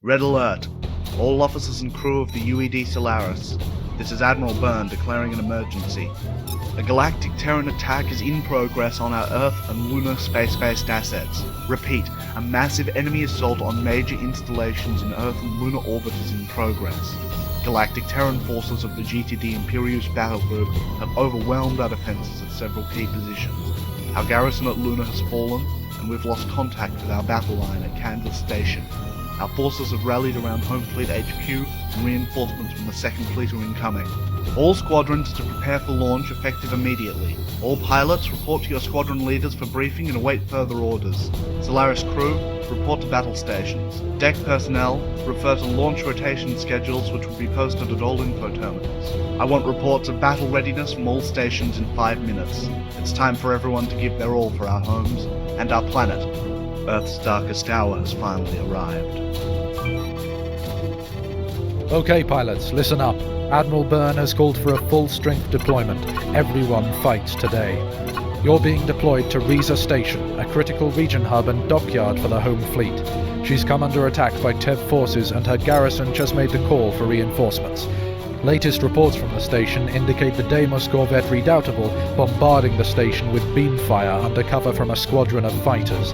Red alert. All officers and crew of the UED Solaris. This is Admiral Byrne declaring an emergency. A galactic Terran attack is in progress on our Earth and lunar space-based assets. Repeat, a massive enemy assault on major installations in Earth and lunar orbit is in progress. Galactic Terran forces of the GTD Imperius battle group have overwhelmed our defences at several key positions. Our garrison at Luna has fallen, and we've lost contact with our battle line at Kansas Station. Our forces have rallied around Home Fleet HQ, and reinforcements from the 2nd Fleet are incoming. All squadrons to prepare for launch effective immediately. All pilots report to your squadron leaders for briefing and await further orders. Solaris crew, report to battle stations. Deck personnel, refer to launch rotation schedules which will be posted at all info terminals. I want reports of battle readiness from all stations in 5 minutes. It's time for everyone to give their all for our homes and our planet. Earth's darkest hour has finally arrived. Okay, pilots, listen up. Admiral Byrne has called for a full-strength deployment. Everyone fights today. You're being deployed to Riza Station, a critical region hub and dockyard for the Home Fleet. She's come under attack by TEV forces and her garrison just made the call for reinforcements. Latest reports from the station indicate the Deimos corvette Redoubtable bombarding the station with beam fire under cover from a squadron of fighters.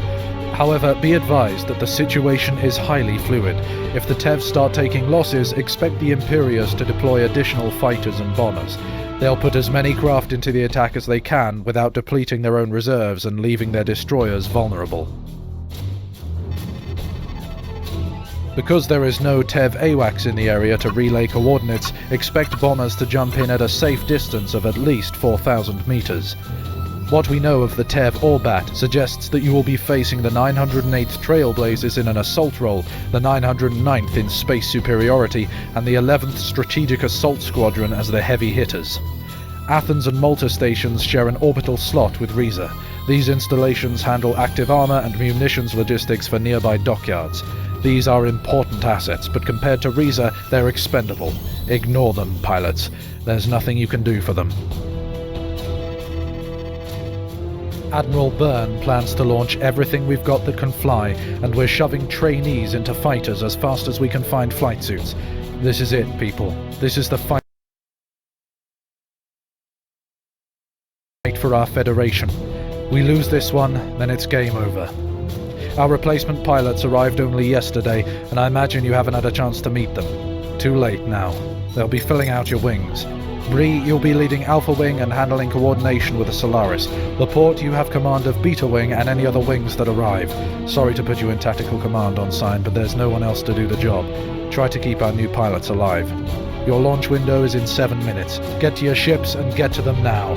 However, be advised that the situation is highly fluid. If the TEVs start taking losses, expect the Imperius to deploy additional fighters and bombers. They'll put as many craft into the attack as they can without depleting their own reserves and leaving their destroyers vulnerable. Because there is no TEV AWACS in the area to relay coordinates, expect bombers to jump in at a safe distance of at least 4,000 meters. What we know of the TEV Orbat suggests that you will be facing the 908th Trailblazers in an assault role, the 909th in space superiority, and the 11th Strategic Assault Squadron as the heavy hitters. Athens and Malta stations share an orbital slot with Riza. These installations handle active armor and munitions logistics for nearby dockyards. These are important assets, but compared to Riza, they're expendable. Ignore them, pilots. There's nothing you can do for them. Admiral Byrne plans to launch everything we've got that can fly, and we're shoving trainees into fighters as fast as we can find flight suits. This is it, people. This is the fight for our Federation. We lose this one, then it's game over. Our replacement pilots arrived only yesterday, and I imagine you haven't had a chance to meet them. Too late now. They'll be filling out your wings. Bree, you'll be leading Alpha Wing and handling coordination with the Solaris. Laporte, you have command of Beta Wing and any other wings that arrive. Sorry to put you in tactical command on sign, but there's no one else to do the job. Try to keep our new pilots alive. Your launch window is in 7 minutes. Get to your ships and get to them now.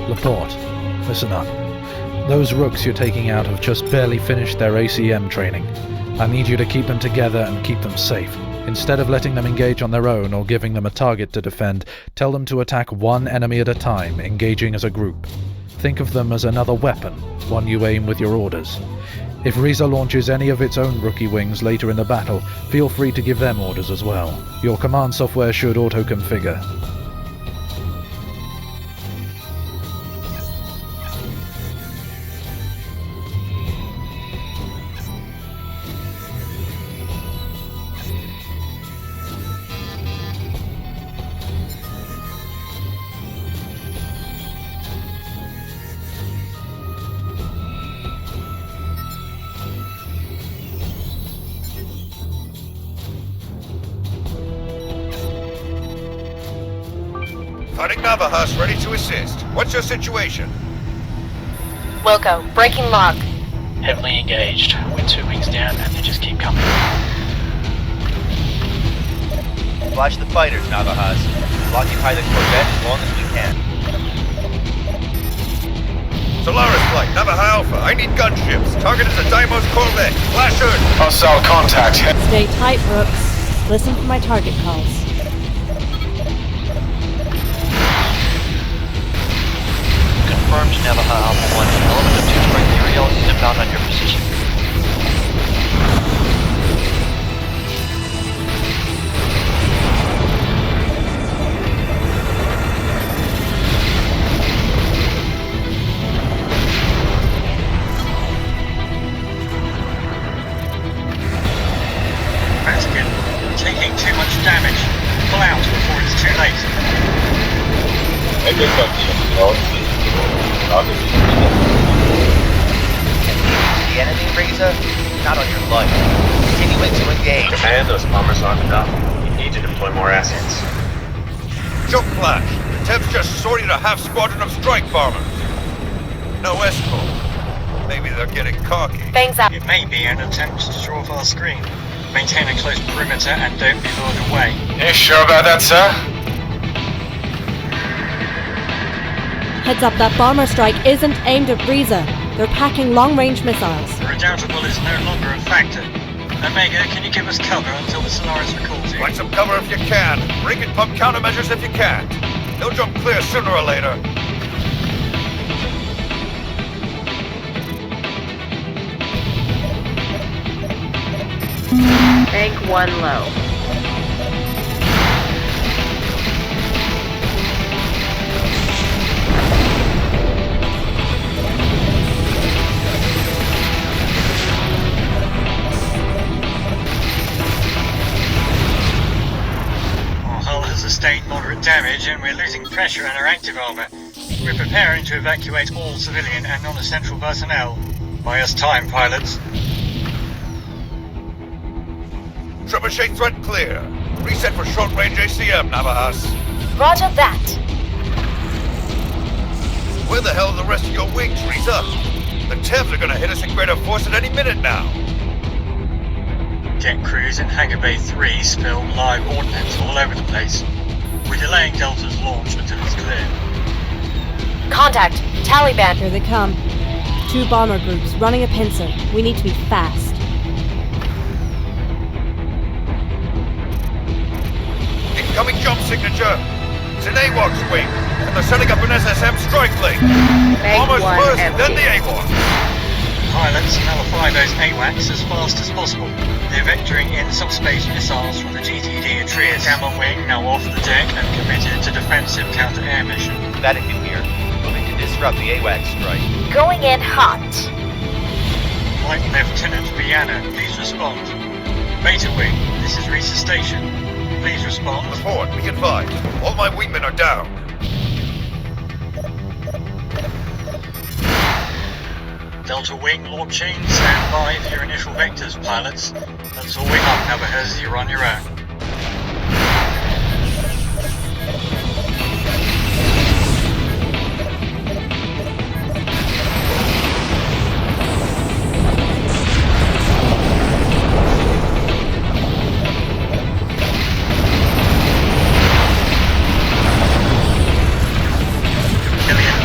Laporte, listen up. Those rooks you're taking out have just barely finished their ACM training. I need you to keep them together and keep them safe. Instead of letting them engage on their own or giving them a target to defend, tell them to attack one enemy at a time, engaging as a group. Think of them as another weapon, one you aim with your orders. If Riza launches any of its own rookie wings later in the battle, feel free to give them orders as well. Your command software should auto-configure. Fighting Navahas, ready to assist. What's your situation? Wilco, breaking log. Heavily engaged. We're 2 wings down and they just keep coming. Watch the fighters, Navahas. We'll occupy the corvette as long as we can. Solaris flight, Navaha Alpha. I need gunships. Target is a Deimos corvette. Flash hood. Hostile contact. Stay tight, Brooks. Listen for my target calls. Confirmed Navaha Alpha 1. Element of 2-strike is inbound on your position. I'm taking too much damage. Pull out before it's too late. The enemy, Riza? Not on your life. Continuing to engage. Command, those bombers aren't enough. You need to deploy more assets. Jump flash! Tev's just sorted a half squadron of strike bombers. No escort. Maybe they're getting cocky. Bangs out. It may be an attempt to draw off our screen. Maintain a close perimeter and don't be lured away. You sure about that, sir? Heads up, that bomber strike isn't aimed at Riza. They're packing long-range missiles. The redoubtable is no longer a factor. Omega, can you give us cover until the Solaris recalls you? Find some cover if you can. Break and pump countermeasures if you can't. They'll jump clear sooner or later. Bank 1 low. Our hull has sustained moderate damage and we're losing pressure in our active armor. We're preparing to evacuate all civilian and non-essential personnel. Buy us time, pilots. Trebuchet threat clear. Reset for short-range ACM, Navahas. Roger that. Where the hell are the rest of your wings, Riza? The Tevs are gonna hit us in greater force at any minute now. Jet crews in Hangar Bay 3 spill live ordnance all over the place. We're delaying Delta's launch until it's clear. Contact. Taliban. Here they come. 2 bomber groups running a pincer. We need to be fast. Incoming jump signature. It's an AWACS wing, and they're setting up an SSM strike lane. Bombers first, then the AWACS. Pilots nullify those AWACS as fast as possible. They're vectoring in subspace missiles from the GTD Atreus. Gamma wing now off the deck and committed to defensive counter-air mission. Vatican here. Moving to disrupt the AWACS strike. Going in hot. Flight Lieutenant Rihanna, please respond. Beta wing, this is Risa Station. Please respond. Report, be advised. All my wingmen are down. Delta wing launching. Stand by for your initial vectors, pilots. That's all we have, Navahas. You're on your own.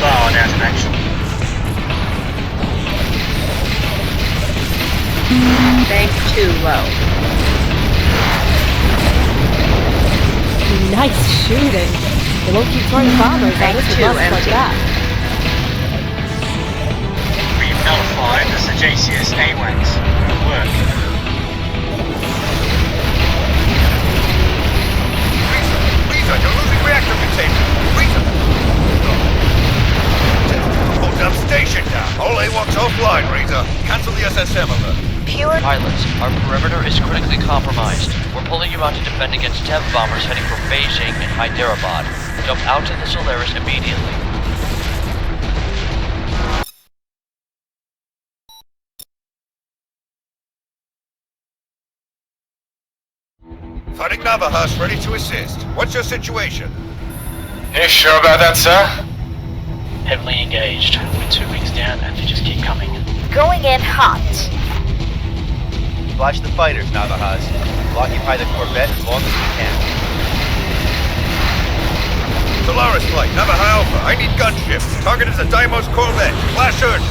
Out in action. Bank 2 low. Nice shooting. They won't keep throwing bombers at us with Two busts like empty. that. We've nullified the Sagacious AWACS. Good work. Riza, you're losing reactor containment. Riza! Hold down station now. All AWACS offline, Riza. Cancel the SSM alert. Pure. Pilots, our perimeter is critically compromised. We're pulling you out to defend against Tev bombers heading from Beijing and Hyderabad. Jump out to the Solaris immediately. Fighting Navahas, ready to assist. What's your situation? You sure about that, sir? Heavily engaged. We're 2 wings down and they just keep coming. Going in hot. Watch the fighters, Navahas. We'll occupy the Corvette as long as we can. Solaris flight, Navaja Alpha. I need gunships. Target is a Deimos Corvette. Flash urgent.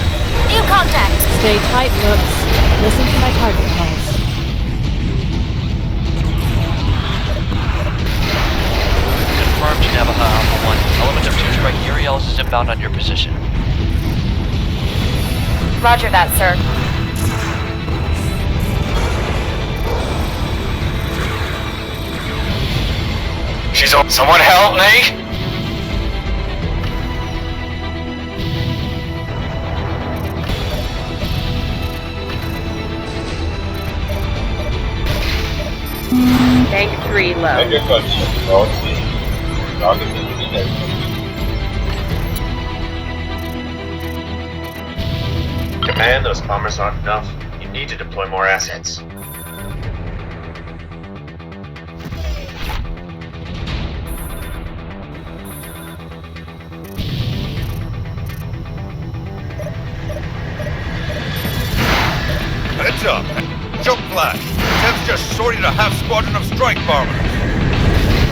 New contact. Stay tight, Rooks. Listen to my target calls. Confirmed Navaja Alpha 1. Element of 2 strike Uriels is inbound on your position. Roger that, sir. She's on. Someone help me! Bank 3 low. Command, those bombers aren't enough. You need to deploy more assets. Heads up! Jump flash! Tev's just sorted a half squadron of strike bombers.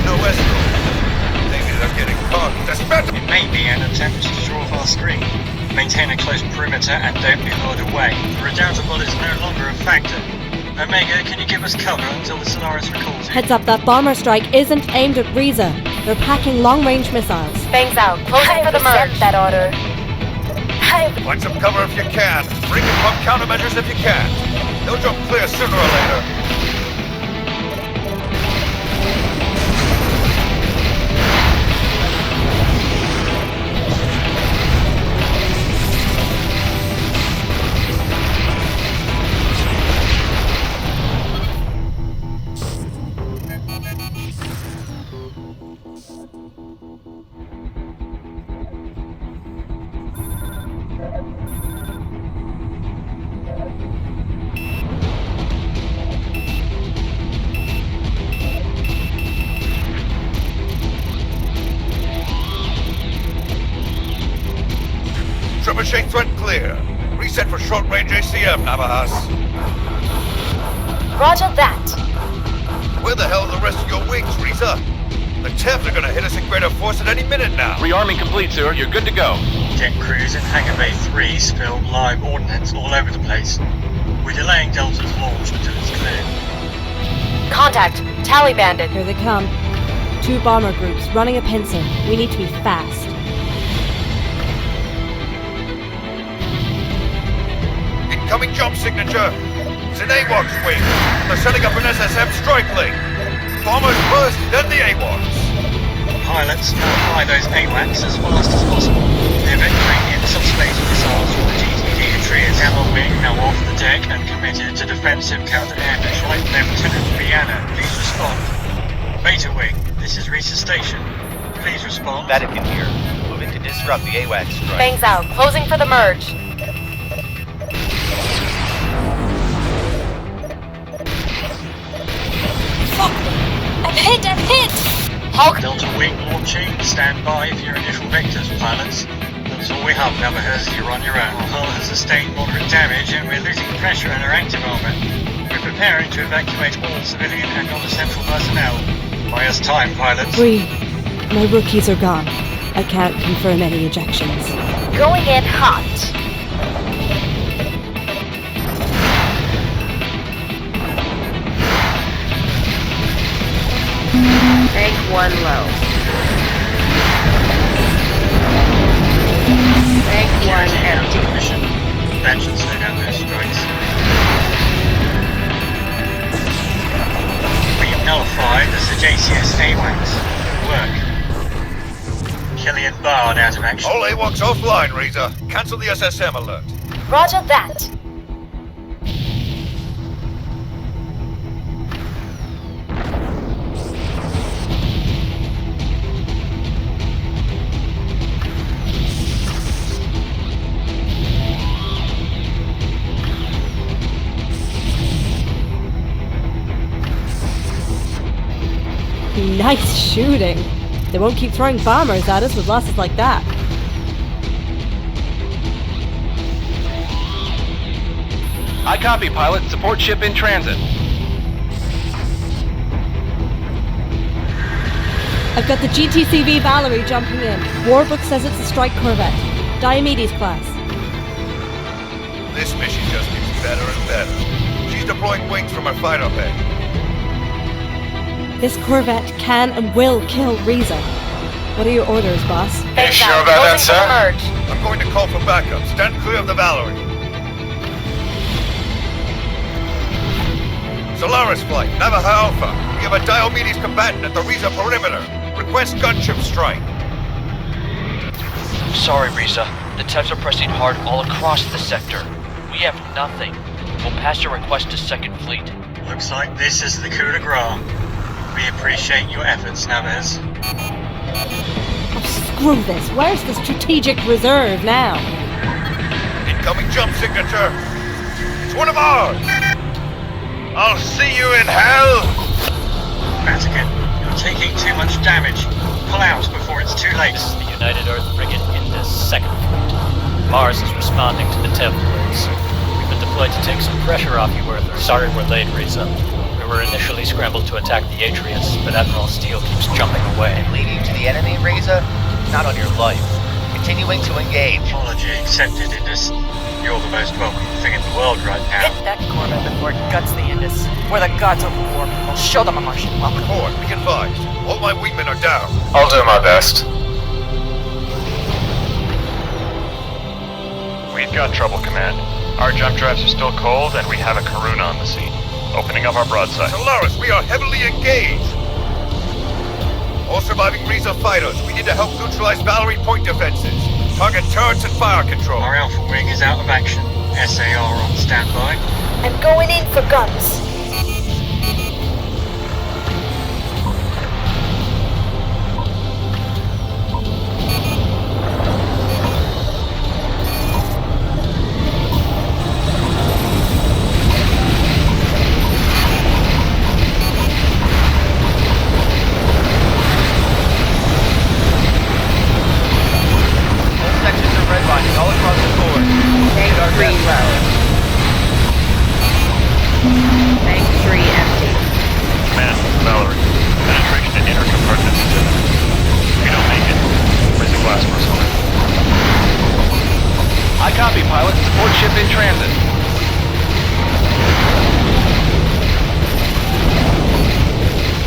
No escort. Maybe they're getting caught. It may be an attempt to draw off our screen. Maintain a close perimeter and don't be lured away. The redoubtable is no longer a factor. Omega, can you give us cover until the Solaris recalls you? Heads up, that bomber strike isn't aimed at Riza. They're packing long-range missiles. Bangs out. Closing for the merge. That order. Find some cover if you can. Bring in pump countermeasures if you can. They'll jump clear sooner or later. Trebuchet threat clear. Reset for short-range ACM, Navahas. Roger that. Where the hell are the rest of your wings, Riza? The Tevs are gonna hit us in greater force at any minute now. Rearming complete, sir. You're good to go. Jet crews in Hangar Bay 3 spilled live ordnance all over the place. We're delaying Delta's launch until it's clear. Contact. Tally bandit. Here they come. 2 bomber groups running a pincer. We need to be fast. Incoming jump signature. It's an AWACS wing. They're setting up an SSM strike link. Bombers first, then the AWACS. Pilots, notify those AWACS as fast as possible. They're vectoring in subspace missiles from the GTD Atreus. Gamma wing now off the deck and committed to defensive counter-air mission. Flight Lieutenant Brianna, please respond. Beta wing, this is Risa Station. Please respond. Vatican here. Moving to disrupt the AWACS strike. Bangs out. Closing for the merge. I'm hit! Hulk! Delta wing launching. Stand by if you're initial vectors, pilots. That's all we have, Navahas. You're on your own. Our hull has sustained moderate damage and we're losing pressure in our active armor. We're preparing to evacuate all civilian and non-essential personnel. Buy us time, pilots. Bree, my rookies are gone. I can't confirm any ejections. Going in hot. Bank 1 low. Bank 1 empty. Mission. That should slow down those strikes. We've nullified the Sagacious AWACS. Good work. Killian Bard out of action. All AWACS offline, Riza. Cancel the SSM alert. Roger that. Nice shooting. They won't keep throwing bombers at us with losses like that. I copy, pilot. Support ship in transit. I've got the GTCV Valerie jumping in. Warbook says it's a strike corvette. Diomedes class. This mission just gets better and better. She's deploying wings from her fighter bay. This corvette can and will kill Riza. What are your orders, boss? You sure about that, sir? I'm going to call for backup. Stand clear of the Valerie. Solaris flight, Navaja Alpha. We have a Diomedes combatant at the Riza perimeter. Request gunship strike. Sorry, Riza. The Tevs are pressing hard all across the sector. We have nothing. We'll pass your request to Second Fleet. Looks like this is the coup de grace. We appreciate your efforts, Navez. Oh, screw this. Where's the strategic reserve now? Incoming jump signature. It's one of ours. I'll see you in hell. Vatican, you're taking too much damage. Pull out before it's too late. This is the United Earth frigate in the second fleet. Mars is responding to the Tev blitz. We've been deployed to take some pressure off you, Earthers. Sorry we're late, Risa. We were initially scrambled to attack the Atreus, but Admiral Steele keeps jumping away. Leading to the enemy, Reza? Not on your life. Continuing to engage. Apology accepted, Indus. You're the most welcome thing in the world right now. Hit that corner before it guts the Indus. We're the gods of war. We'll show them a Martian welcome. Report, be advised. All my wingmen are down. I'll do my best. We've got trouble, Command. Our jump drives are still cold, and we have a Karuna on the scene. Opening up our broadside. Solaris, we are heavily engaged. All surviving Reza fighters, we need to help neutralize Valerie point defenses. Target turrets and fire control. Our Alpha Wing is out of action. SAR on standby. I'm going in for guns. All across the board. Tank 3 low. Tank 3 empty. Command, Valerie. Penetration to inner compartments. If we don't make it, raise a glass for us all. I copy, pilot. Support ship in transit.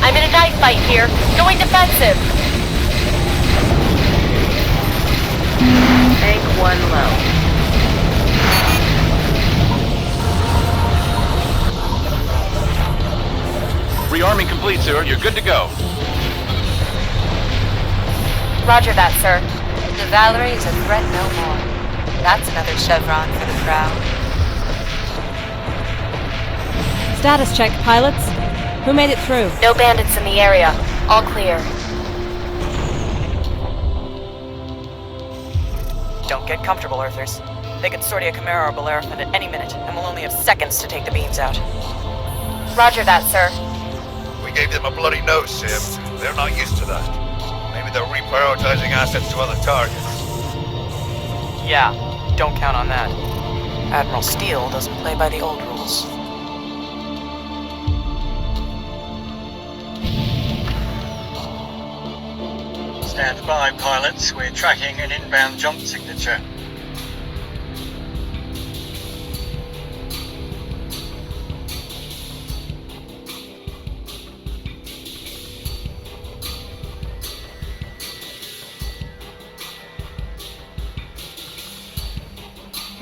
I'm in a knife fight here. Going defensive. Tank 1 low. Rearming complete, sir. You're good to go. Roger that, sir. The Valerie is a threat no more. That's another chevron for the crowd. Status check, pilots. Who made it through? No bandits in the area. All clear. Don't get comfortable, Earthers. They could sortie a Chimera or Bellerophant at any minute, and we'll only have seconds to take the beams out. Roger that, sir. We gave them a bloody nose, Sim. They're not used to that. Maybe they're reprioritizing assets to other targets. Yeah, don't count on that. Admiral Steele doesn't play by the old rules. Stand by, pilots. We're tracking an inbound jump signature.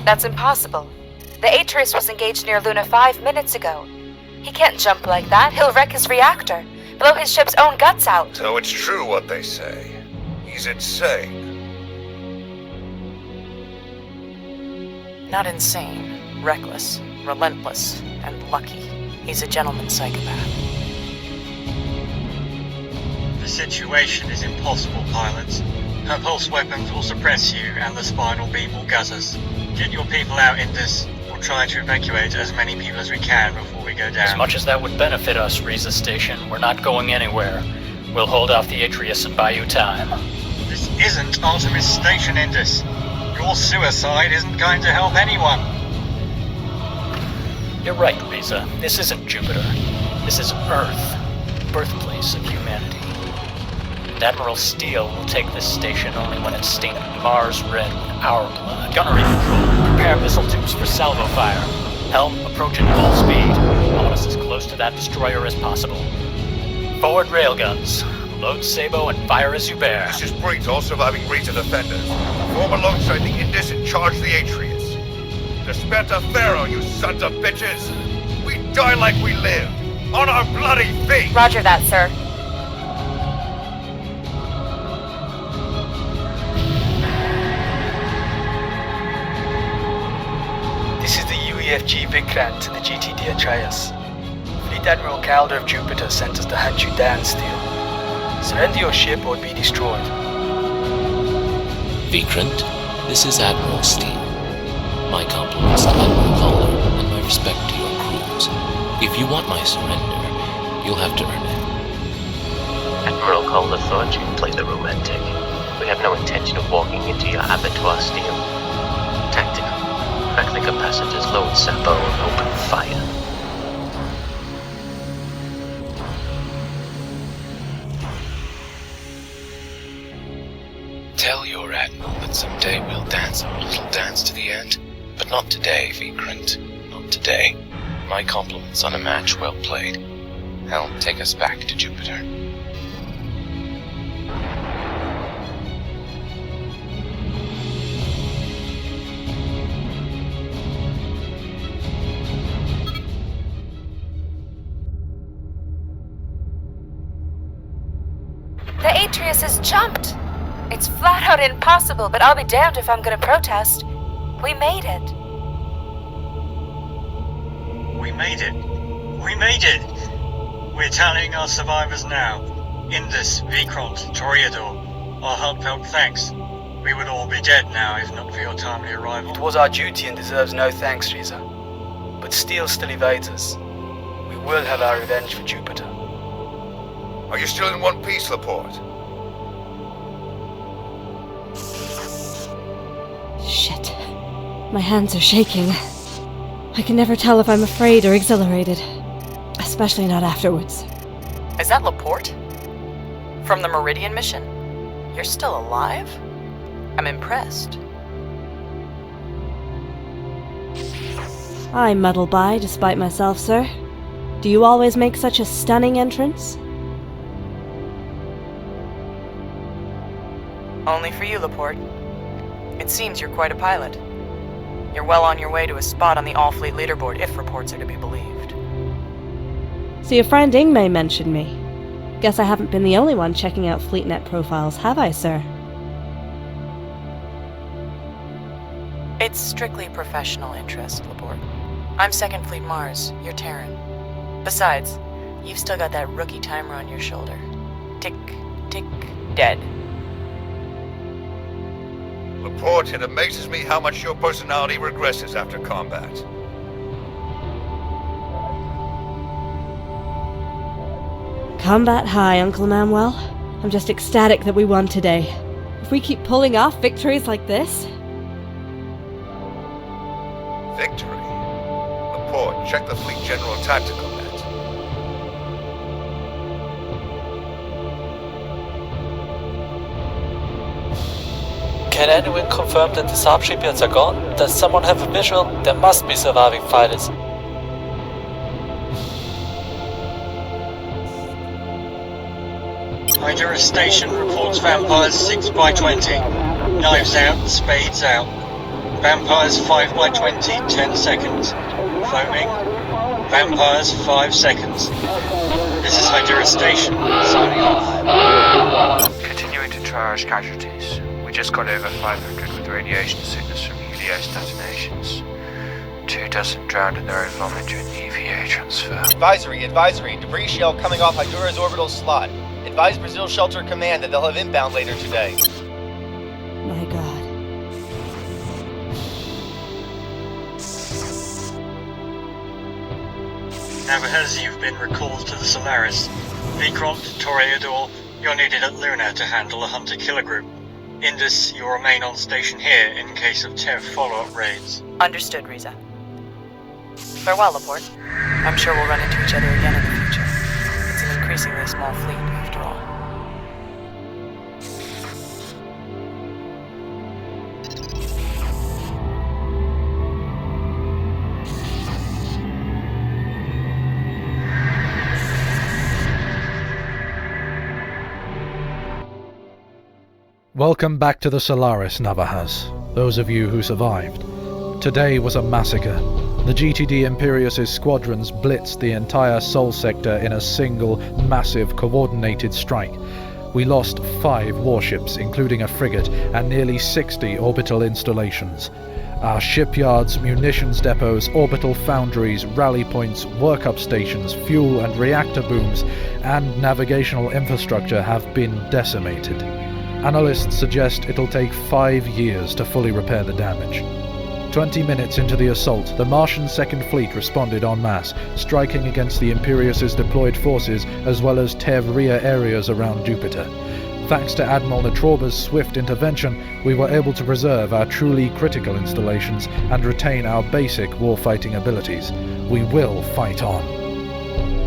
That's impossible. The Atreus was engaged near Luna 5 minutes ago. He can't jump like that. He'll wreck his reactor. Blow his ship's own guts out. So it's true what they say. He's insane. Not insane. Reckless. Relentless. And lucky. He's a gentleman psychopath. The situation is impossible, pilots. Her pulse weapons will suppress you, and the spinal beam will gut us. Get your people out, Indus. We'll try to evacuate as many people as we can before we go down. As much as that would benefit us, Risa Station, we're not going anywhere. We'll hold off the Atreus and buy you time. This isn't Artemis Station, Indus. Your suicide isn't going to help anyone. You're right, Risa. This isn't Jupiter. This is Earth, birthplace of humanity. And Admiral Steele will take this station only when it's stained Mars red with our blood. Gunnery control. Prepare missile tubes for salvo fire. Helm approaching full speed. I want us as close to that destroyer as possible. Forward railguns. Load Sabo and fire as you bear. This is Bree to all surviving Reza defenders. Form alongside the Indus and charge the Atreus. Despenta Pharaoh, you sons of bitches! We die like we live! On our bloody feet! Roger that, sir. This is the UEFG Vikrant to the GTD Atreus. Fleet Admiral Calder of Jupiter sent us to hunt you down, Steel. Surrender your ship or be destroyed. Vikrant, this is Admiral Steele. My compliments to Admiral Calder and my respect to your crews. If you want my surrender, you'll have to earn it. Admiral Calder thought you'd play the romantic. We have no intention of walking into your abattoir, Steel. Tactical. Crack the capacitors, load Sapo, and open fire. Tell your Admiral that someday we'll dance our little dance to the end. But not today, Vikrant. Not today. My compliments on a match well played. Helm, take us back to Jupiter. The Atreus has jumped! It's flat out impossible, but I'll be damned if I'm gonna protest. We made it. We made it. We made it! We're tallying our survivors now. Indus, Vikrant, Toreador. Our heartfelt thanks. We would all be dead now if not for your timely arrival. It was our duty and deserves no thanks, Reza. But Steel still evades us. We will have our revenge for Jupiter. Are you still in one piece, Laporte? Shit. My hands are shaking. I can never tell if I'm afraid or exhilarated. Especially not afterwards. Is that Laporte? From the Meridian mission? You're still alive? I'm impressed. I muddle by despite myself, sir. Do you always make such a stunning entrance? Only for you, Laporte. It seems you're quite a pilot. You're well on your way to a spot on the All-Fleet leaderboard, if reports are to be believed. So your friend Ingmei mentioned me. Guess I haven't been the only one checking out FleetNet profiles, have I, sir? It's strictly professional interest, Laporte. I'm Second Fleet Mars, you're Terran. Besides, you've still got that rookie timer on your shoulder. Tick, tick, dead. Laporte, it amazes me how much your personality regresses after combat. Combat high, Uncle Manuel. I'm just ecstatic that we won today. If we keep pulling off victories like this... Victory? Laporte, check the Fleet General Tactical Net. Can anyone confirm that the sub shipyards are gone? Does someone have a visual? There must be surviving fighters. Hydra Station reports vampires 6x20. Knives out, spades out. Vampires 5x20, 10 seconds. Foaming. Vampires 5 seconds. This is Hydra Station, signing off. Continuing to triage casualties. We just got over 500 with radiation sickness from Helios detonations. 24 drowned in their own vomit during the EVA transfer. Advisory, advisory. Debris shell coming off Hydura's orbital slot. Advise Brazil Shelter Command that they'll have inbound later today. My god. Now because you've been recalled to the Solaris, Vikrant, Toreador, you're needed at Luna to handle a hunter-killer group. Indus, you'll remain on station here in case of Tev follow-up raids. Understood, Reza. Farewell, Laporte. I'm sure we'll run into each other again in the future. It's an increasingly small fleet, after all. Welcome back to the Solaris, Navahas, those of you who survived. Today was a massacre. The GTD Imperius's squadrons blitzed the entire Sol sector in a single, massive, coordinated strike. We lost 5 warships, including a frigate, and nearly 60 orbital installations. Our shipyards, munitions depots, orbital foundries, rally points, workup stations, fuel and reactor booms, and navigational infrastructure have been decimated. Analysts suggest it'll take 5 years to fully repair the damage. 20 minutes into the assault, the Martian Second Fleet responded en masse, striking against the Imperius's deployed forces as well as TEV rear areas around Jupiter. Thanks to Admiral Natroba's swift intervention, we were able to preserve our truly critical installations and retain our basic warfighting abilities. We will fight on.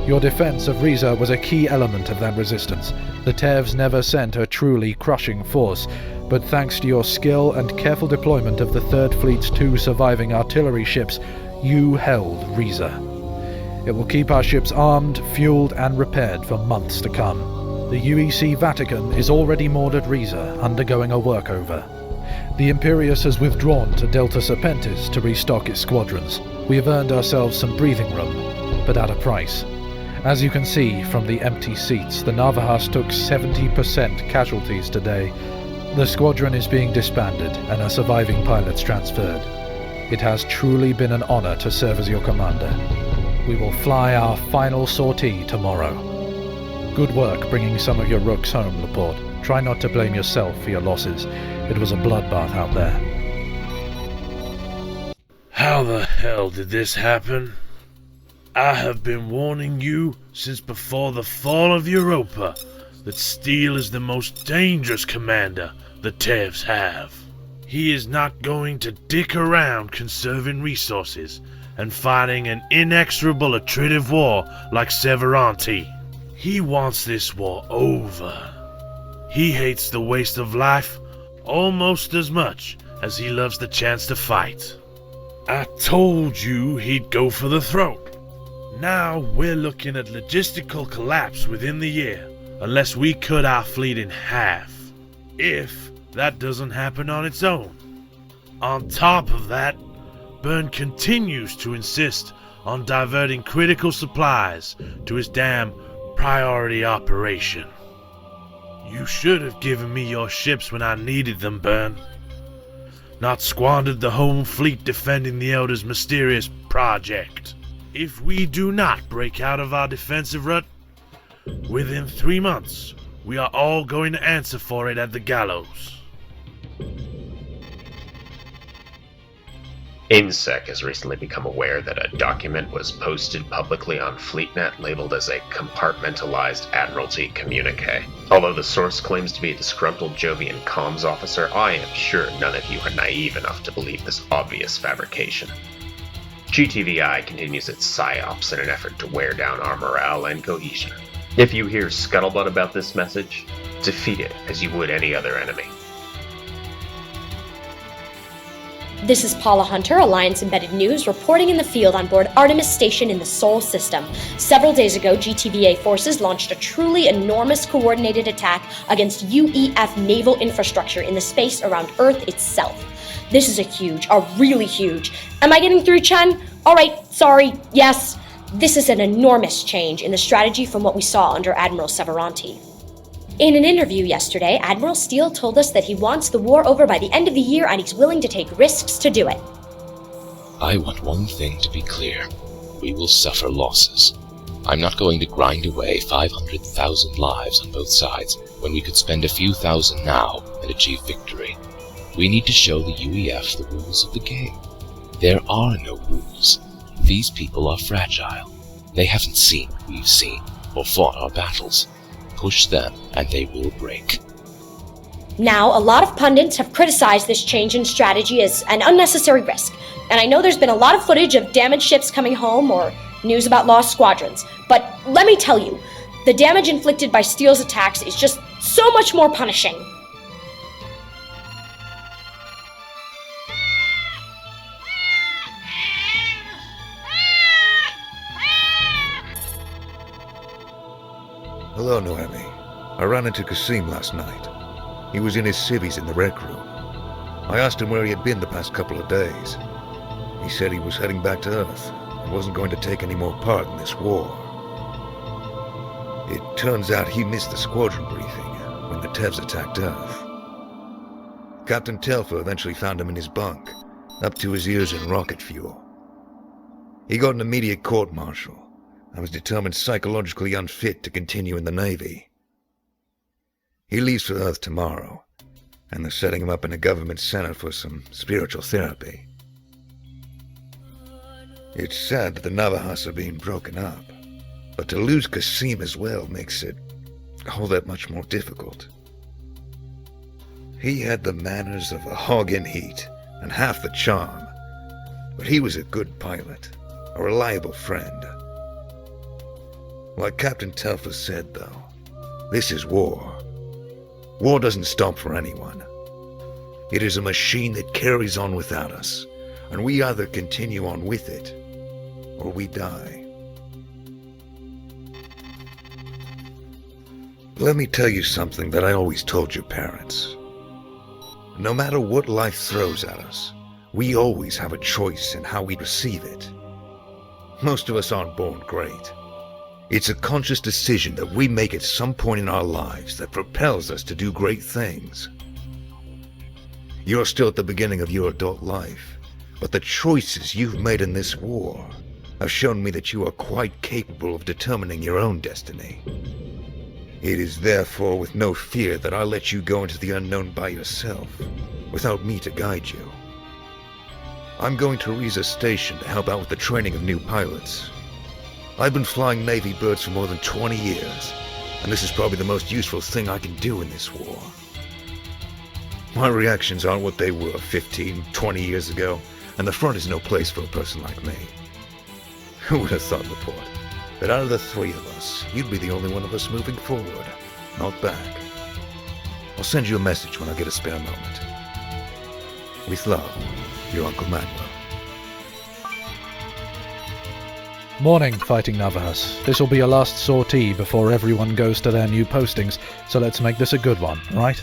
Your defense of Riza was a key element of that resistance. The TEVs never sent a truly crushing force, but thanks to your skill and careful deployment of the Third Fleet's 2 surviving artillery ships, you held Riza. It will keep our ships armed, fueled, and repaired for months to come. The UEC Vatican is already moored at Riza, undergoing a workover. The Imperius has withdrawn to Delta Serpentis to restock its squadrons. We have earned ourselves some breathing room, but at a price. As you can see from the empty seats, the Navajas took 70% casualties today. The squadron is being disbanded and our surviving pilots transferred. It has truly been an honor to serve as your commander. We will fly our final sortie tomorrow. Good work bringing some of your rooks home, Laporte. Try not to blame yourself for your losses. It was a bloodbath out there. How the hell did this happen? I have been warning you since before the fall of Europa that Steele is the most dangerous commander the TEVs have. He is not going to dick around conserving resources and fighting an inexorable attritive war like Severanti. He wants this war over. He hates the waste of life almost as much as he loves the chance to fight. I told you he'd go for the throat. Now we're looking at logistical collapse within the year, unless we cut our fleet in half. If that doesn't happen on its own. On top of that, Byrne continues to insist on diverting critical supplies to his damn priority operation. You should have given me your ships when I needed them, Byrne. Not squandered the home fleet defending the Elder's mysterious project. If we do not break out of our defensive rut, within 3 months, we are all going to answer for it at the gallows. INSEC has recently become aware that a document was posted publicly on FleetNet labeled as a compartmentalized Admiralty communique. Although the source claims to be a disgruntled Jovian comms officer, I am sure none of you are naive enough to believe this obvious fabrication. GTVI continues its psyops in an effort to wear down our morale and cohesion. If you hear scuttlebutt about this message, defeat it as you would any other enemy. This is Paula Hunter, Alliance Embedded News, reporting in the field on board Artemis Station in the Sol system. Several days ago, GTVA forces launched a truly enormous coordinated attack against UEF naval infrastructure in the space around Earth itself. This is really huge. Am I getting through, Chen? Alright, sorry, yes. This is an enormous change in the strategy from what we saw under Admiral Severanti. In an interview yesterday, Admiral Steele told us that he wants the war over by the end of the year and he's willing to take risks to do it. I want one thing to be clear. We will suffer losses. I'm not going to grind away 500,000 lives on both sides when we could spend a few thousand now and achieve victory. We need to show the UEF the rules of the game. There are no rules. These people are fragile. They haven't seen what we've seen, or fought our battles. Push them, and they will break. Now, a lot of pundits have criticized this change in strategy as an unnecessary risk, and I know there's been a lot of footage of damaged ships coming home or news about lost squadrons, but let me tell you, the damage inflicted by Steele's attacks is just so much more punishing. Hello, Noemi. I ran into Kasim last night. He was in his civvies in the rec room. I asked him where he had been the past couple of days. He said he was heading back to Earth and wasn't going to take any more part in this war. It turns out he missed the squadron briefing when the TEVs attacked Earth. Captain Telfer eventually found him in his bunk. up to his ears in rocket fuel. He got an immediate court-martial and was determined psychologically unfit to continue in the Navy. He leaves for Earth tomorrow, and they're setting him up in a government center for some spiritual therapy. It's sad that the Navajos are being broken up, but to lose Kasim as well makes it all that much more difficult. He had the manners of a hog in heat and half the charm, but he was a good pilot, a reliable friend. Like Captain Telfer said, though, this is war. War doesn't stop for anyone. It is a machine that carries on without us, and we either continue on with it, or we die. Let me tell you something that I always told your parents. No matter what life throws at us, we always have a choice in how we receive it. Most of us aren't born great. It's a conscious decision that we make at some point in our lives that propels us to do great things. You're still at the beginning of your adult life, but the choices you've made in this war have shown me that you are quite capable of determining your own destiny. It is therefore with no fear that I let you go into the unknown by yourself, without me to guide you. I'm going to Riza Station to help out with the training of new pilots. I've been flying Navy birds for more than 20 years, and this is probably the most useful thing I can do in this war. My reactions aren't what they were 15, 20 years ago, and the front is no place for a person like me. Who would have thought, Laporte, that out of the three of us, you'd be the only one of us moving forward, not back. I'll send you a message when I get a spare moment. With love, your Uncle Manuel. Morning, Fighting Navajos. This will be a last sortie before everyone goes to their new postings, so let's make this a good one, right?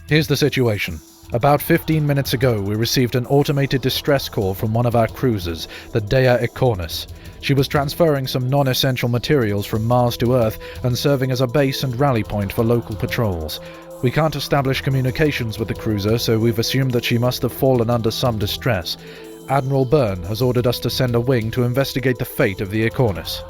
Here's the situation. About 15 minutes ago, we received an automated distress call from one of our cruisers, the Dea Aquarius. She was transferring some non-essential materials from Mars to Earth and serving as a base and rally point for local patrols. We can't establish communications with the cruiser, so we've assumed that she must have fallen under some distress. Admiral Byrne has ordered us to send a wing to investigate the fate of the Aquarius.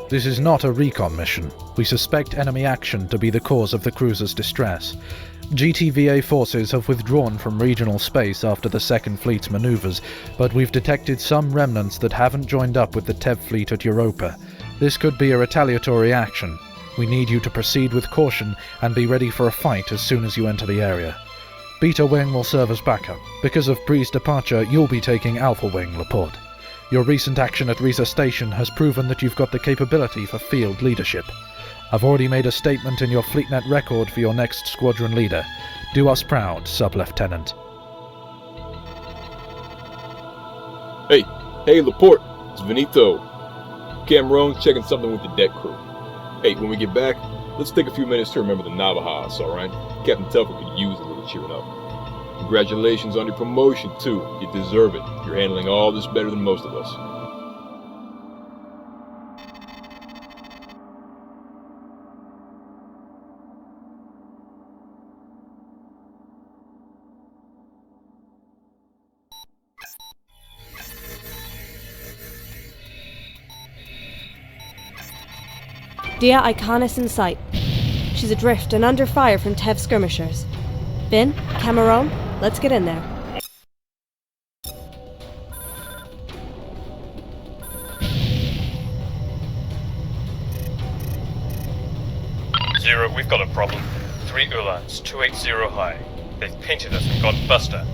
This is not a recon mission. We suspect enemy action to be the cause of the cruiser's distress. GTVA forces have withdrawn from regional space after the Second Fleet's maneuvers, but we've detected some remnants that haven't joined up with the TEV fleet at Europa. This could be a retaliatory action. We need you to proceed with caution and be ready for a fight as soon as you enter the area. Beta Wing will serve as backup. Because of Bree's departure, you'll be taking Alpha Wing, Laporte. Your recent action at Riza Station has proven that you've got the capability for field leadership. I've already made a statement in your FleetNet record for your next squadron leader. Do us proud, Sub-Lieutenant. Hey, Laporte, it's Benito. Cameron's checking something with the deck crew. Hey, when we get back, let's take a few minutes to remember the Navajos, alright? Captain Telfer could use a little cheering up. Congratulations on your promotion, too. You deserve it. You're handling all this better than most of us. Dea Iconis in sight. She's adrift and under fire from TEV skirmishers. Finn, Cameron, let's get in there. Zero, we've got a problem. 3 Ulans, 280 high. They've painted us and gone buster.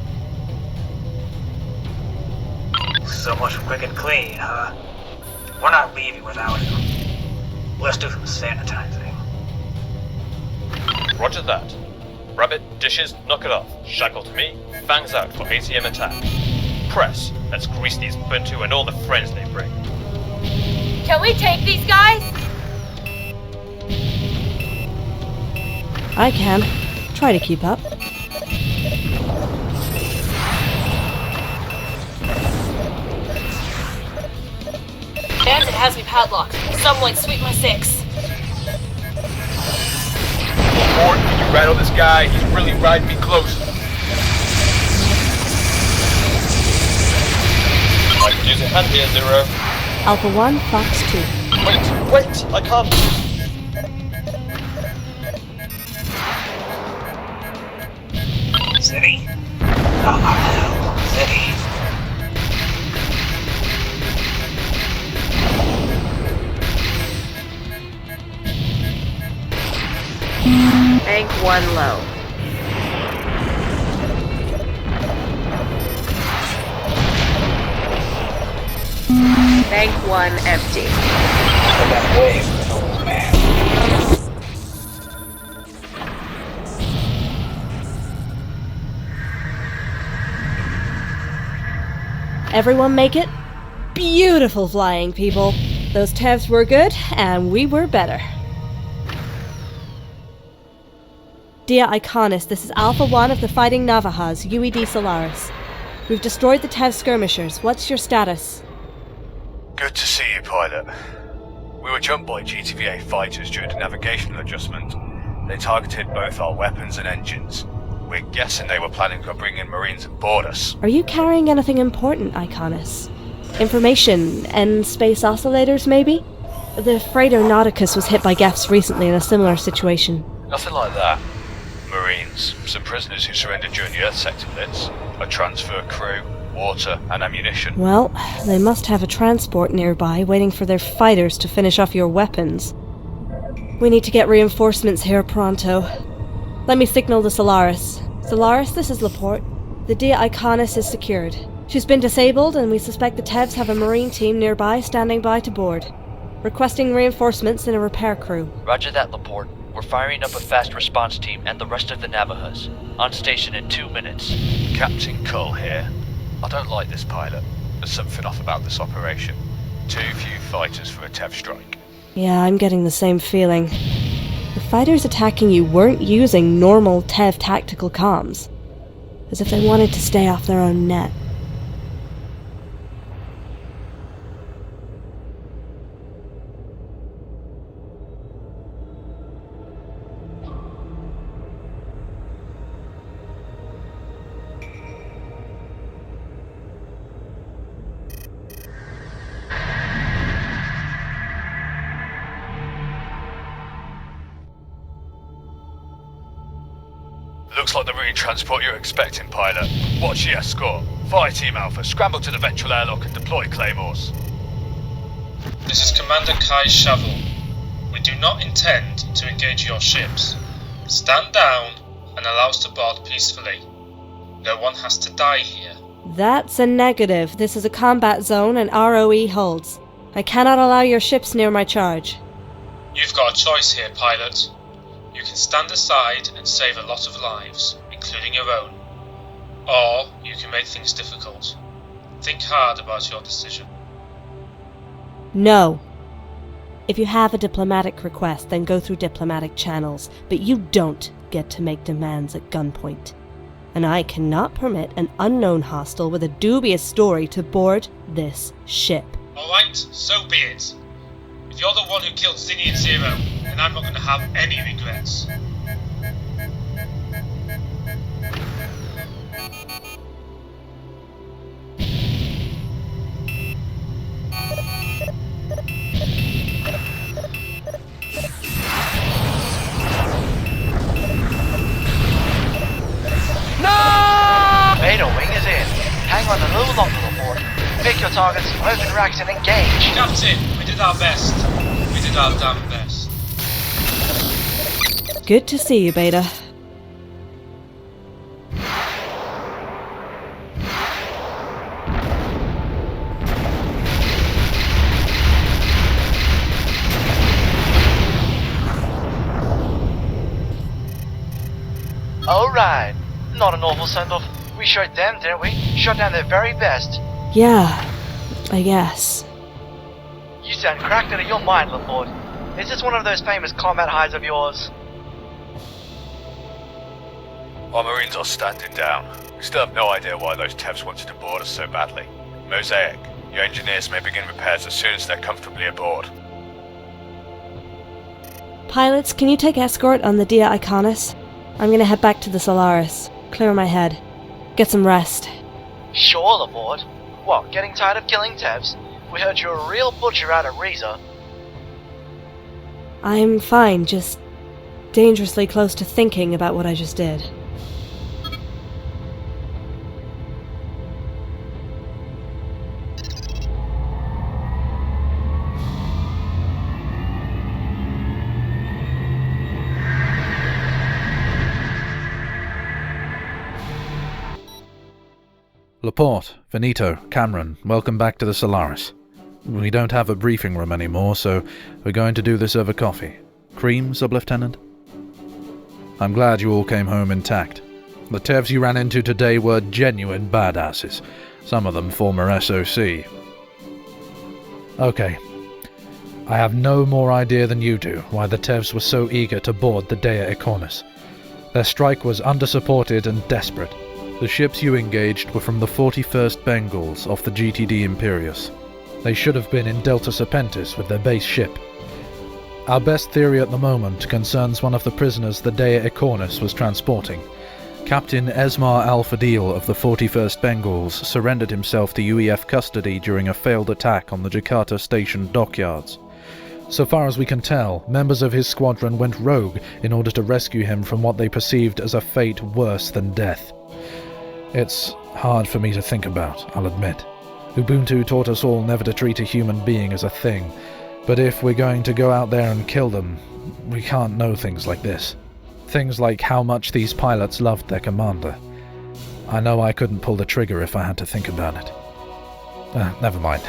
So much for quick and clean, huh? We're not leaving without him. Let's do some sanitizing. Roger that. Rabbit, dishes, knock it off. Shackle to me, fangs out for ATM attack. Press, let's grease these Buntu and all the friends they bring. Can we take these guys? I can. Try to keep up. Bandit has me padlocked. Someone sweep my 6. Lord, can you rattle this guy? He's really riding me close. I can use a hand here, Zero. Alpha 1, Fox 2. Wait, I can't. City. City. Bank 1 low. Bank 1 empty. That wave, old man. Everyone make it? Beautiful flying, people. Those Tevs were good, and we were better. Dear Iconis, this is Alpha 1 of the Fighting Navahas, UED Solaris. We've destroyed the Tev skirmishers. What's your status? Good to see you, pilot. We were jumped by GTVA fighters during the navigational adjustment. They targeted both our weapons and engines. We're guessing they were planning on bringing Marines aboard us. Are you carrying anything important, Iconis? Information and space oscillators, maybe? The freighter Nauticus was hit by Geths recently in a similar situation. Nothing like that. Marines, some prisoners who surrendered during the Earth sector blitz, a transfer crew, water and ammunition. Well, they must have a transport nearby waiting for their fighters to finish off your weapons. We need to get reinforcements here pronto. Let me signal the Solaris. Solaris, this is Laporte. The Dia Iconis is secured. She's been disabled and we suspect the Tevs have a marine team nearby standing by to board. Requesting reinforcements and a repair crew. Roger that, Laporte. We're firing up a fast response team and the rest of the Navahas. On station in 2 minutes. Captain Cole here. I don't like this pilot. There's something off about this operation. Too few fighters for a Tev strike. Yeah, I'm getting the same feeling. The fighters attacking you weren't using normal Tev tactical comms. As if they wanted to stay off their own net. Looks like the marine transport you're expecting, pilot. Watch the escort. Fire Team Alpha, scramble to the ventral airlock and deploy claymores. This is Commander Kai Shovel. We do not intend to engage your ships. Stand down and allow us to board peacefully. No one has to die here. That's a negative. This is a combat zone and ROE holds. I cannot allow your ships near my charge. You've got a choice here, pilot. You can stand aside and save a lot of lives, including your own. Or you can make things difficult. Think hard about your decision. No. If you have a diplomatic request, then go through diplomatic channels, but you don't get to make demands at gunpoint. And I cannot permit an unknown hostile with a dubious story to board this ship. Alright, so be it. If you're the one who killed Zinnian Zero, then I'm not going to have any regrets. No! Beta wing is in. Hang on a little longer, Laporte. Pick your targets, open racks and engage. Captain, we did our best. We did our damn best. Good to see you, Beta. Alright. Not an awful send-off. We shot them, didn't we? Shot down their very best. Yeah, I guess. You sound cracked out of your mind, Laporte. Is this one of those famous combat highs of yours? Our Marines are standing down. We still have no idea why those Tevs wanted to board us so badly. Mosaic, your engineers may begin repairs as soon as they're comfortably aboard. Pilots, can you take escort on the Dia Iconis? I'm gonna head back to the Solaris. Clear my head. Get some rest. Sure, Laporte. What, getting tired of killing Tevs? We heard you're a real butcher out of Riza. I'm fine, just dangerously close to thinking about what I just did. Laporte, Benito, Cameron, welcome back to the Solaris. We don't have a briefing room anymore, so we're going to do this over coffee. Cream, Sub-Lieutenant? I'm glad you all came home intact. The Tevs you ran into today were genuine badasses, some of them former SOC. Okay. I have no more idea than you do why the Tevs were so eager to board the Dea Iconis. Their strike was undersupported and desperate. The ships you engaged were from the 41st Bengals off the GTD Imperius. They should have been in Delta Serpentis with their base ship. Our best theory at the moment concerns one of the prisoners the Dea Iconis was transporting. Captain Esmar Al-Fadil of the 41st Bengals surrendered himself to UEF custody during a failed attack on the Jakarta station dockyards. So far as we can tell, members of his squadron went rogue in order to rescue him from what they perceived as a fate worse than death. It's hard for me to think about, I'll admit. Ubuntu taught us all never to treat a human being as a thing, but if we're going to go out there and kill them, we can't know things like this. Things like how much these pilots loved their commander. I know I couldn't pull the trigger if I had to think about it. Never mind.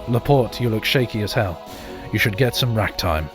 Laporte, you look shaky as hell. You should get some rack time.